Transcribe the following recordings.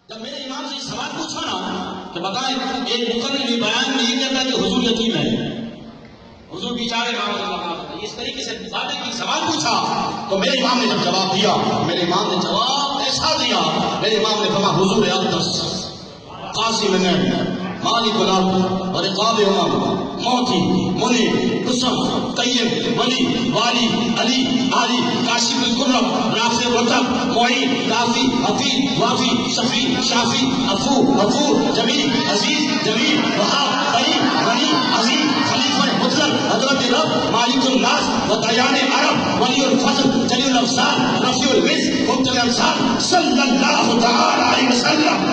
جب میرے امام سے سوال پوچھا نا کہ بتائیں ایک مقرر بیان میں یہ کہتا ہے کہ حضور یتیم ہے، حضور بیچارے امام اس طریقے سے باتیں کی، سوال پوچھا تو میرے امام نے جب جواب دیا، میرے امام نے جواب ایسا دیا، میرے امام نے فرمایا حضور اقدس قاسم النعم مالک الارض ورقاب موتی منی قسم قیم ولی والی علی علی کاشف الکرم رافع الرتب معین کافی حفیظ وافی شفیع شافی عفو غفور جمیل عزیز جمیل وہاب کریم غنی عظیم خلیفہ مطلق حضرت رب مالک الناس ودیان عرب ولی الفضل جلیل الافضال رفیع الرزق مبدل الامثال صلی اللہ تعالی علیہ وسلم.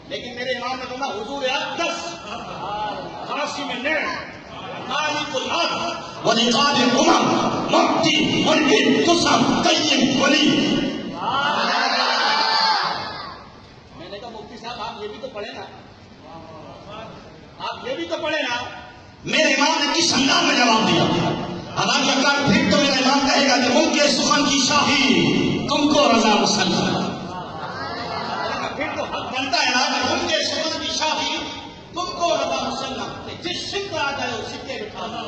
لیکن میرے امام نے کہا حضور اقدس قاسم النعم مالک الارض ولقاب الامم مبدی منعم قسم قیم ولی. میں نے کہا مفتی صاحب آپ یہ بھی تو پڑھے نا، آپ یہ بھی تو پڑھے نا. میرے امام نے کس انداز میں جواب دیا؟ حالانکہ اگر پھر تو میرا امام کہے گا کہ ان کے سخن کی شاہی تم کو رضا مسلم، پھر تو حق بنتا ہے نا کہ ان کے سخن کی شاہی تم کو رضا مسلم، جس سکھ آ جائے وہ سکے بٹھا دو.